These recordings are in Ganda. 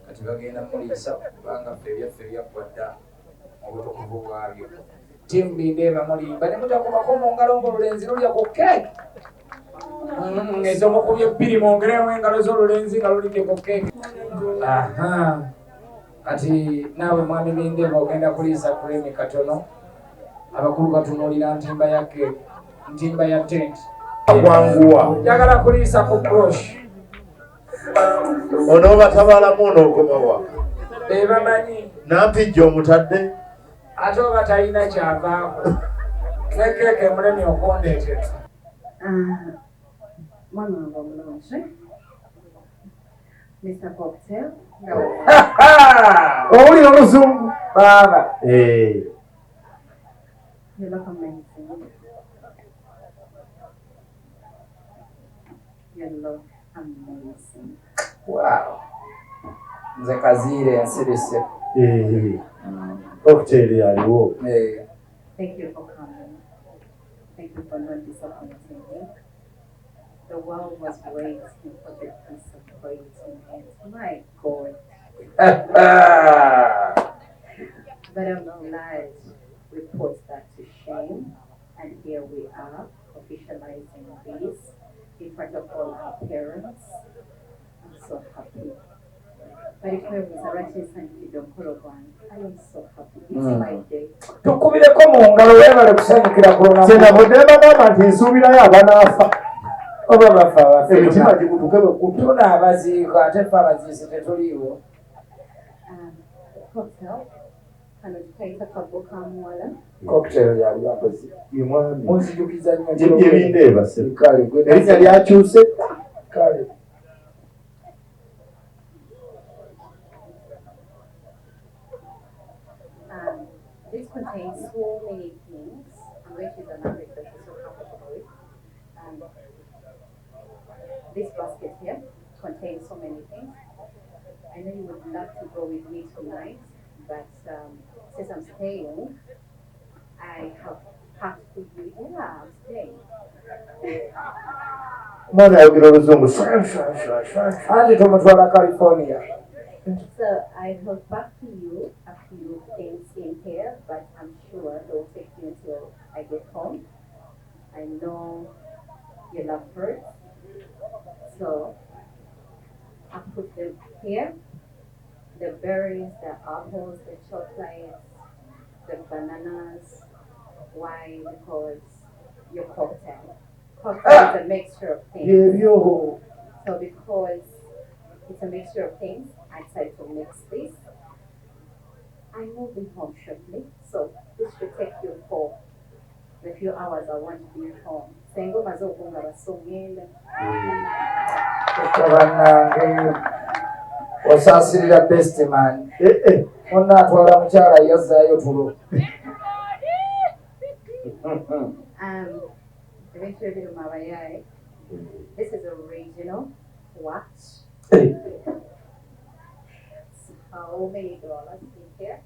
kati bagenda muliisa kubanga ffe ebyaffe byaggwadda obutukuvu bwabyo. Tiimu Bindeeba mulimba ne mutakubako mu ngalo ng'olulenzi lulya ku keeki. Ezo mukubye bbiri mwongeremu engalo z'olulenzi nga lulidde ku keeki. Kati naawe mwami Bindeeba ogenda kuliisa kulemi katono. Abakulu batunuulira ntimba ya keeki, ntimba ya tenti. Wanguwa. Njagala kuliisa ku brush. Ono batabalamu onookomawa. Bebamanyi. Nampijja omutadde. Ate oba talina kyavaako. Ne keeke mulemi okundeetera. Mwana wange omulungi. Mr. Cocktail. Owulira oluzungu baaba. You look amazing. You look amazing. Wow. Nze kaziire ensirise. Cocktail yaliwo. Thank you for coming. Thank you for not disappointing me. The world was waiting for the disappointing end. My God. But I'm glad we put that to shame. And here we are, officializing this in front of all our parents. I'm so happy. But if I was a righteous and you don't call one, I am so happy. It's my day. Tukubireko mu ngalo weebale kusanyukira kulona. Sena bodema mama nti nsuubirayo abanaafa. Oba bafa baffe. Emitima gikutuke bwe kutu. Tunaabaziiko ate ffe abaziise tetuliiwo. Cocktail. Kano tukayita kabbo ka muwala. Cocktail yali akoze. Ye mwami. Munzijukiza nnyo. Gye Bindeeba se. Kale gwe. Erinnya lyakyuse. Kale. This contains so many things. I'm going to elaborate because it's so comfortable with. This basket here contains so many things. I know you would love to go with me tonight, but since I'm staying, I have packed for you. Yeah, I'm staying. Mwana ayogera oluzungu. Andi tumutwala California. So I have packed for you a few things in here, but I'm sure they'll take you until I get home. I know you love fruit, so I put them here. The berries, the apples, the chocolates, the bananas. Why? Because your cocktail. Cocktail is a mixture of things. So because it's a mixture of things, I decided to mix this. I'm moving home shortly, so this should take you for the few hours I want to be home. Sengo mazokunga basongela. Osaasirira best man. Onna atwala mukyala yazzaayo tulo. Eventually Mawayae. This is original watch. How many dollars in here?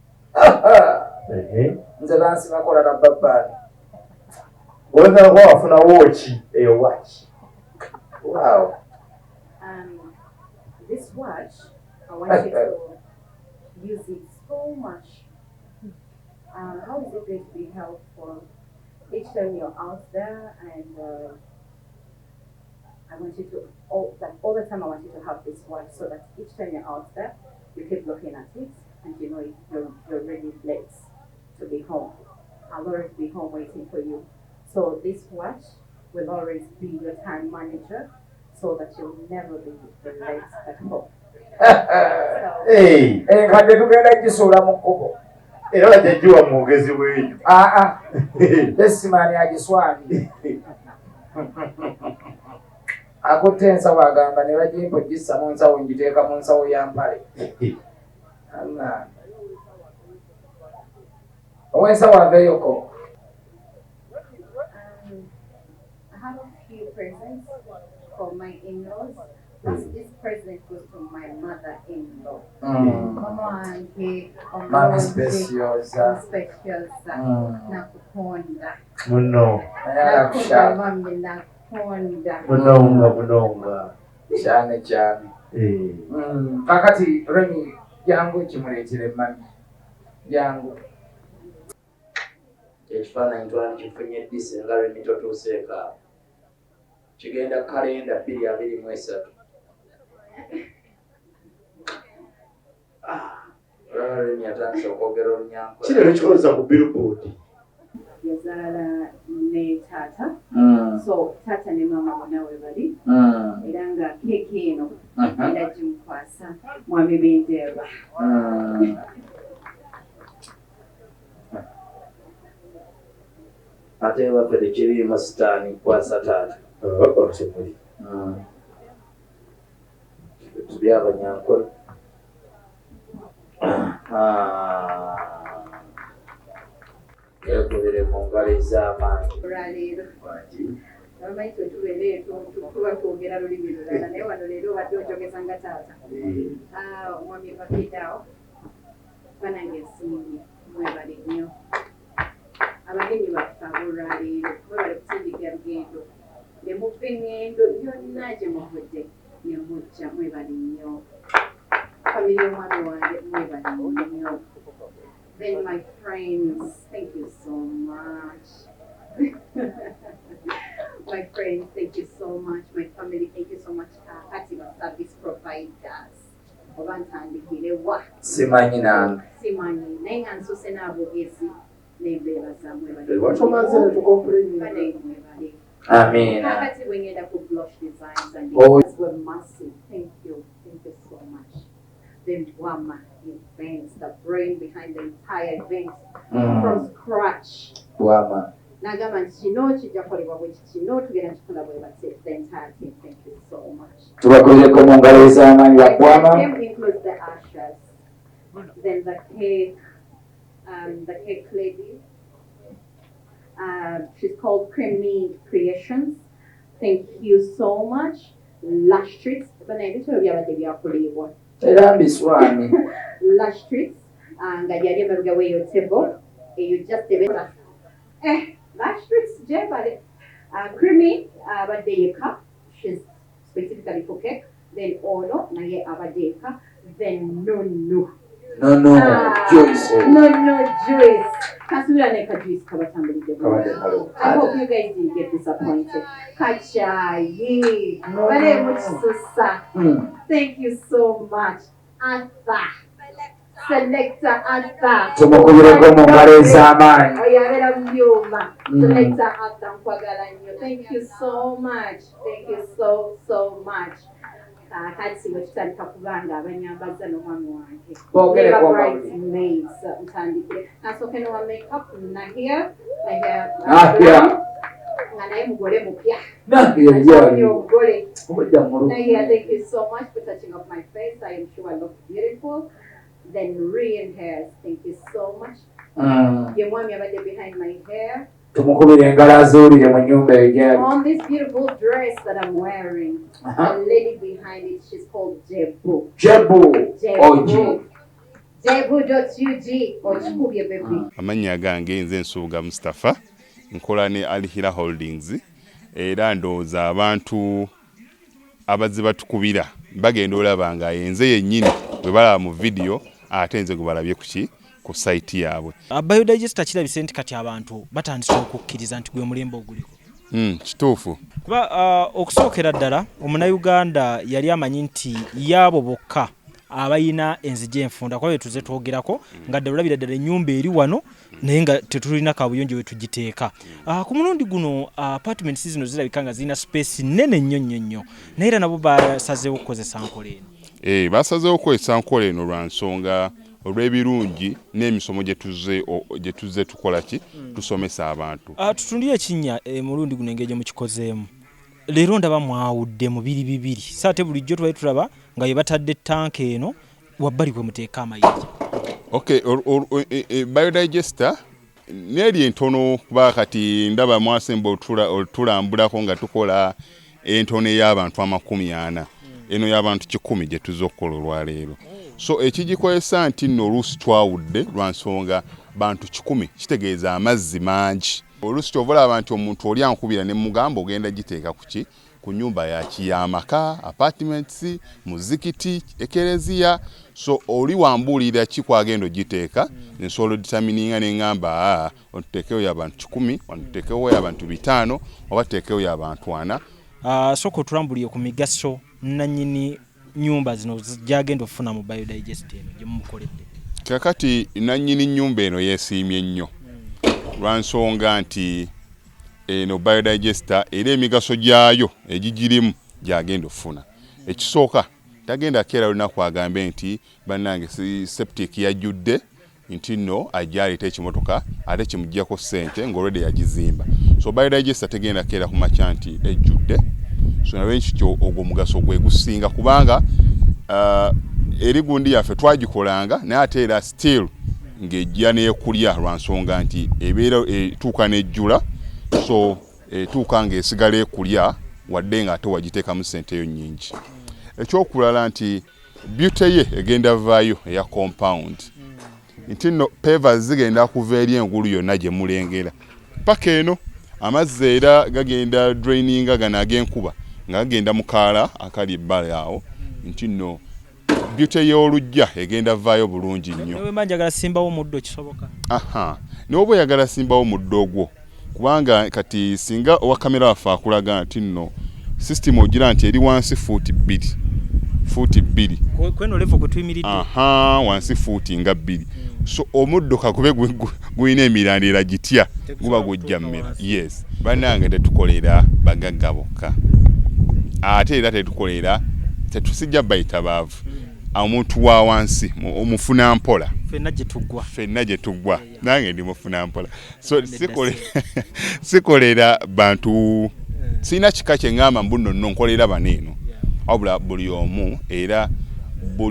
Nze bansi bakola na babbaani. Whether wafuna watch a watch. Wow. This watch, I want you to use it so much. How is it going to be helpful each time you're out there? And I want you to, all the time I want you to have this watch so that each time you're out there, you keep looking at it and you know you're really late to be home. I'll always be home waiting for you. So this watch will always be your time manager so that you'll never be late at home. Hey, kadde tugenda kisuula mu kkubo. Era bajjajjiwa mwogezi weeyo. Besimaani agiswani. Akutte ensawo agamba ne bagimpa gissa mu nsawo ngiteeka mu nsawo ya mpale. Ow'ensawo aveeyoko. I have a few presents for my in-laws. This present goes to my mother-in-law. Mami speciosa. Nakuponda. Muno. Nakuponda mami nakuponda. Munonga. Cyane cyane. Kakati Remy jangu kimuleetere mami jangu ekifaananyi twalikifunye ddi singa Remy totuuseeko kigenda kalenda 2023 olaba Remy atandise okwogera olunyankole kino ekikoza ku billboard yazaala ne taata so taata ne maama bonna we bali era nga keeki eno era gimukwasa mwami Bindeeba ate waffe tekiriimu sitaani kukwasa taata semuli tuli abanyankole ekubire mu ngalo ez'amaanyi olwaleero bamanyi twetubeere tuba twogera lulimi lulala naye wano leero obadde ojogeza nga taata omwami bakidaawo banange nsiimye mwebale nnyo abagenyi baffe ab'olwaleero mwebale kusindikira lugendo ne mubba eŋŋendo yonna gye muvudde ne mujja mwebale nnyo famire omwami wange mwebale nnyo. Then my friends, thank you so much. My friends, thank you so much. My family, thank you so much. Active service providers. Obantandikire wa. simanyi nange Simanyi. Naye nga nsose n'abogezi n'embeebaza mwebale. watyomaze ne tukomplaini Bale mwebale. Amen. Kakati bwe ngenda ku blush designs and Oh. these were massive. Thank you so much. The Maama events, the brain behind the entire event from scratch. Wama Nagamba nti kino kijja kukolebwa bwe kino tugenda kikola bwe bati the entire team. Thank you so much. tubakulireko mu ngalo ez'amaanyi The Wama team includes the ushers, then the cake lady. She's called Creamy Creations. Thank you so much. Lush Treats. Bana ebitabo byabadde byakolebwa. era mbiswami Lush Treats. Nga yali emabega w'eyo table. You just Lush Treats gyebale. Creamy abadde yeka. She's specifically for cake. Then ono naye abadde yeka. Then no. Joyce No Joyce. Kasubira ne kajuice kabatambulidde. kabadde I hope you guys didn't get disappointed. Kachayi. Bale mukisusa. Thank you so much. Arthur. Selector Arthur. tumukulireko mu ngalo ez'amaanyi Oyabera mu byuma. Selector Arthur nkwagala nnyo. Thank you so much. Thank you so much. Kati bwe tutandika kubanga abanyambaza n'omwami wange. Boogereko Never mawulire. bridesmaids ntandikire. Nasooke n'owa makeup na hair. Nga naye mugole mupya. Naye omugole. obudda mulungi Naye thank you so much for touching up my face. I am sure I look beautiful. Then Rian hairs. Thank you so much. Ye mwami abadde behind my hair. tumukubira engalo azuulire mu nnyumba eyo gyali On this beautiful dress that I'm wearing, the lady behind it, she's called Jebu. Jebu Jebu. Jebu.ug. Ochikubye baby. Amannya gange nze Nsuuga Mustafa nkola ne Alihira Holdings era ndowooza abantu abazze batukubira bagenda olaba nga yenze yennyini bwe balaba mu vidiyo ate nze gwe balabye ku site yaabwe. Biodigester kirabise nti kati abantu batandise okukkiriza nti gwe mulembe oguliko. Kituufu. Kuba okusookera ddala omunnayuganda yali amanyi nti yaabo bokka abayina enzigi enfunda kuba tuze twogerako nga ddala olabira ddala ennyumba eri wano naye nga tetulina kabuyonjo we tugiteeka. Ku mulundi guno apartments zino zirabika nga zirina space nnene nnyo naye era nabo basazeewo okukozesa nkola eno. Basazeewo okukozesa nkola eno lwa nsonga olw'ebirungi n'emisomo gye tuzze tukola ki tusomesa abantu. Tutundire ekinnya mulundi guno engeri gye mukikozeemu. Leero ndaba mwawudde mu bibiri saate bulijjo twali tulaba nga ye batadde tanka eno wabbali kwe muteeka amayinja. Okay, biodigester neri entono kuba kati ndaba mwasemba tulambulako nga tukola entono ey'abantu 40 eno y'abantu 100 gye tuzze okukola olwaleero. So ekigikozesa nti nno oluusi twawudde lwa nsonga bantu 100 kitegeeza amazzi mangi. Oluusi ky'obalaba nti omuntu oli ankubira ne mugamba ogenda giteeka ku ki ku nyumba ya kiyamaka apartments muzikiti ekereziya so oli wambulira kikwagendo giteeka nsolo determininga nengamba ontekewo y'abantu 10 ontekewo y'abantu 5 oba tekewo y'abantu 4 soko tulambuliye ku migaso nanyini nyumba zino jagendo ofuna mu biodigest eno gyemukoledde kakati nanyini nyumba eno yeesiimye nnyo lwansonga nti eno biodigester era emigaso gyayo egigirimu gyagenda ofuna ekisooka tagenda keera lunaku agambe nti bannange septic yajjudde nti nno ajjaleta ekimotoka ate kimuggyako ssente ng'olwedde yagizimba so biodigester tegenda keera ku makya nti ejjudde so nawe nkityo ogwo mugaso gwe gusinga kubanga eri gundi yaffe twagikolanga naye ate era still ng'ejja neekulya lwansonga nti ebeera etuuka n'ejjula so etuuka ng'esigala ekulya wadde nga ate wagiteekamu ssente yo nnyingi ekyokulala nti beauty ye egenda vaayo eya compound nti nno pavers zigenda kuva eri engulu yonna gye mulengera paka eno amazzi era gagenda draininga gano ag'enkuba nga gagenda mu kaala akali ebbala awo nti nno beauty y'olujja egenda vaayo bulungi nnyo newe manjagala simbawo muddo kisoboka n'oba oyagala simbawo muddo ogwo kubanga kati singa owa kamera waffe akulaga nti nno system ogira nti eri wansi fuuti 2 kweno level kwe tuyimiridde wansi fuuti nga 2 so omuddo kakube guyina emirandira gitya guba gujja mmera yes bannange tetukolera bagagga bokka ate era tetusijja bayita baavu omuntu wa wansi omufuna mpola fenna gye tuggwa nange ndi mufuna mpola so sikolera bantu sina kika kye ngamba mbuno nno nkolera baneeno wabula buli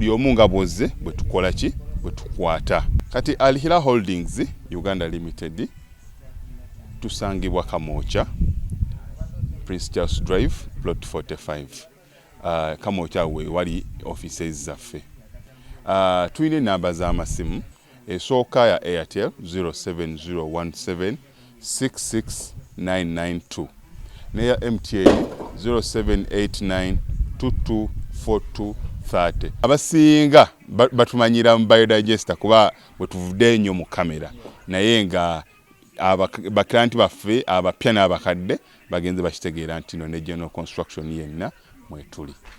omu nga bwozze bwe tukola ki bwe tukwata kati Alihira Holdings Uganda Limited tusangibwa Kamoocha Prince Charles Drive plot 45 Kamoocha we wali offices zaffe tuyina namba z'amasimu esooka ya Airtel 07017 66992 neya MTN 0789 224230 abasinga batumanyira mu biodigester kuba bwe tuvudde ennyo mu kamera naye nga baklanti baffe abapya n'abakadde bagenze bakitegeera nti no ne general construction yenna mwetuli